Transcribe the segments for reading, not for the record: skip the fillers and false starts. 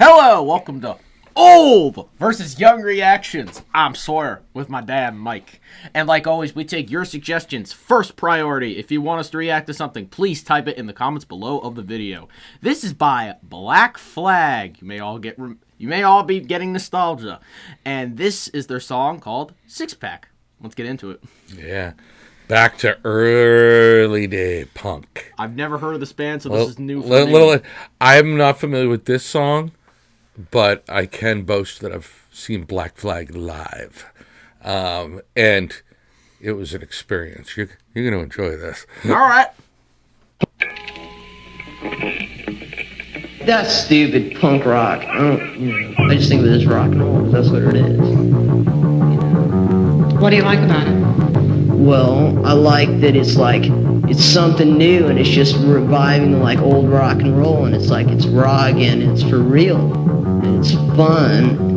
Hello, welcome to Old versus Young Reactions. I'm Sawyer with my dad, Mike. And like always, we take your suggestions first priority. If you want us to react to something, please type it in the comments below of the video. This is by Black Flag. You may all be getting nostalgia. And this is their song called Six Pack. Let's get into it. Yeah. Back to early day punk. I've never heard of this band, so this is new for me. I'm not familiar with this song, but I can boast that I've seen Black Flag live. And it was an experience. You're going to enjoy this. All right. That's stupid punk rock. I just think of it as rock and roll. That's what it is. What do you like about it? Well, I like that it's something new and it's just reviving the old rock and roll, and it's raw again, and it's for real, and it's fun.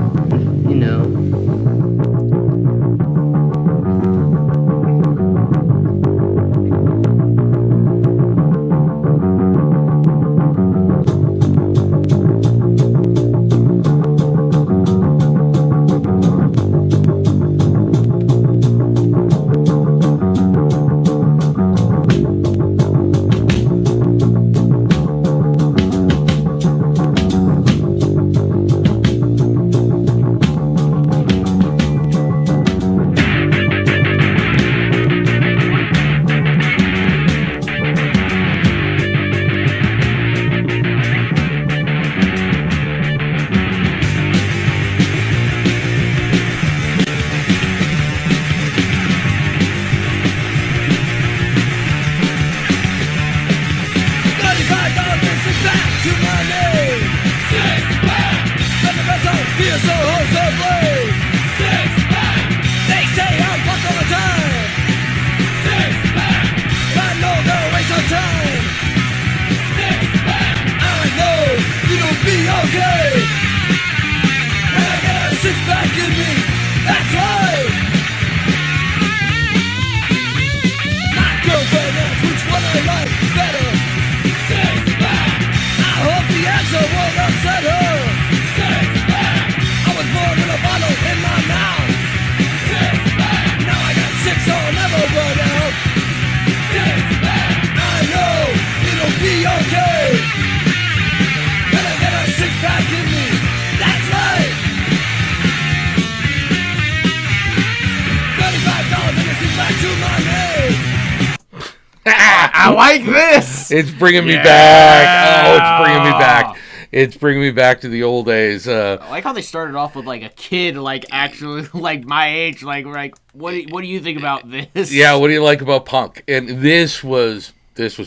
I like this. It's bringing me back. Oh, it's bringing me back. It's bringing me back to the old days. I like how they started off with a kid, actually my age. What do you think about this? Yeah, what do you like about punk? And this was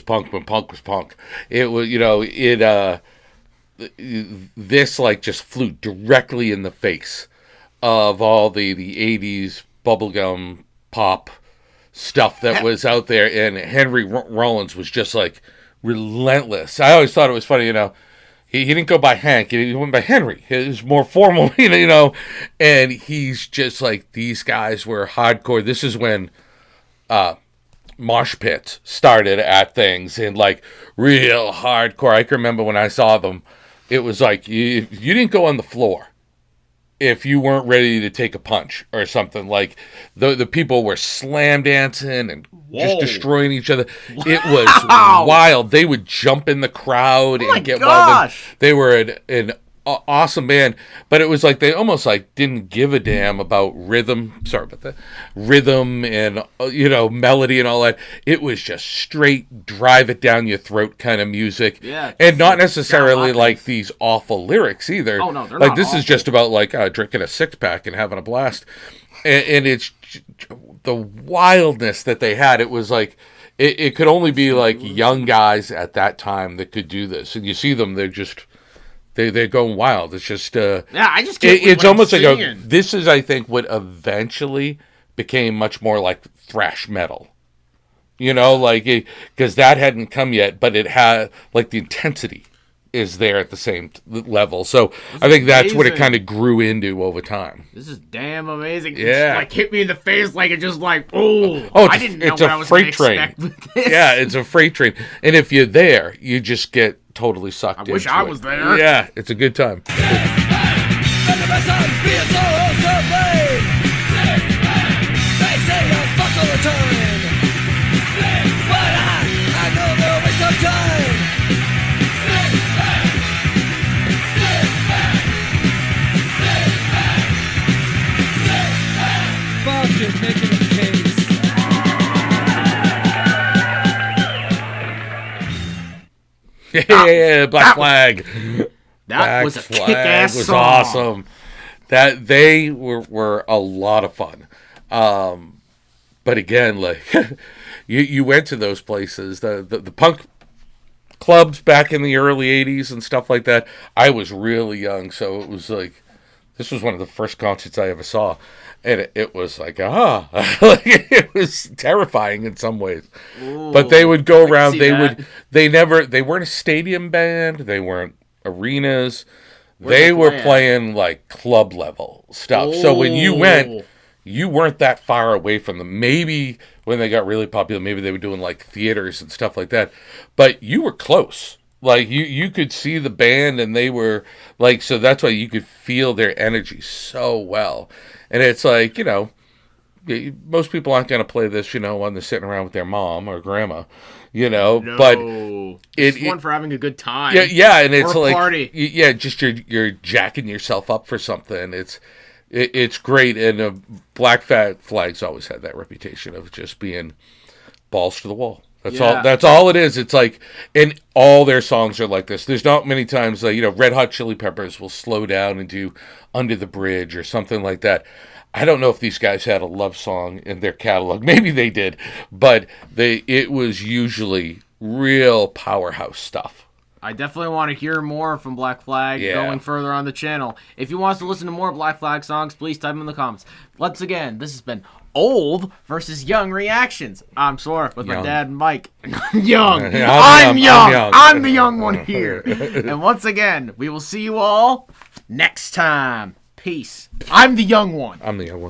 punk when punk was punk. It was, this just flew directly in the face of all the 80s bubblegum pop stuff that was out there, and Henry Rollins was just relentless. I always thought it was funny, he didn't go by Hank, he went by Henry. It was more formal, and he's just these guys were hardcore. This is when mosh pits started at things, and real hardcore. I can remember when I saw them, it was you didn't go on the floor if you weren't ready to take a punch or something. The people were slam dancing and just destroying each other. Wow. It was wild. They would jump in the crowd and get wild. They were an awesome band, but it was they almost didn't give a damn about rhythm. Sorry about that. Rhythm and melody and all that. It was just straight drive it down your throat kind of music. Yeah, and not necessarily these awful lyrics either. Oh no, they're not this awful. Is just about drinking a six pack and having a blast, and it's the wildness that they had. It was it could only be young guys at that time that could do this, and you see them, they're going wild. It's just I just can't it's almost this is, I think, what eventually became much more thrash metal, because that hadn't come yet, but it had the intensity is there at the same level. So I think that's what it amazing. kind of grew into over time. This is damn amazing. Yeah. It's like hit me in the face like it just like, oh, Oh, I didn't know it's what a I was going to freight train. expect with this. Yeah, it's a freight train. And if you're there, you just get totally sucked into it. wish I was there. Yeah, it's a good time. Making a case. Yeah, Black Flag. That was a kick-ass was song. awesome. That they were a lot of fun. But again, like you went to those places, the punk clubs back in the early '80s and stuff like that. I was really young, so it was like this was one of the first concerts I ever saw, and it was like like, it was terrifying in some ways. Ooh, But they would go I can around. see They that. would. They weren't a stadium band. They weren't arenas. Where'd They they were play at? playing like club level stuff. So when you went, Oh. you weren't that far away from them. Maybe when they got really popular, maybe they were doing like theaters and stuff like that. But you were close. Like you could see the band, and they were like, so that's why you could feel their energy so well. And it's like, most people aren't going to play this, when they're sitting around with their mom or grandma, No. but It's it- one for having a good time. yeah, and it's Or a like, party. just you're jacking yourself up for something. It's great, and Black Flag's always had that reputation of just being balls to the wall. That's all. Yeah. That's all it is. It's like, and all their songs are like this. There's not many times, Red Hot Chili Peppers will slow down and do "Under the Bridge" or something like that. I don't know if these guys had a love song in their catalog. Maybe they did, but it was usually real powerhouse stuff. I definitely want to hear more from Black Flag Yeah. going further on the channel. If you want us to listen to more Black Flag songs, please type them in the comments. Once again, this has been old versus young reactions. I'm Sora with my Young. dad, Mike. young. I'm I'm young. young. I'm the young one here. And once again, we will see you all next time. Peace. I'm the young one. I'm the other one.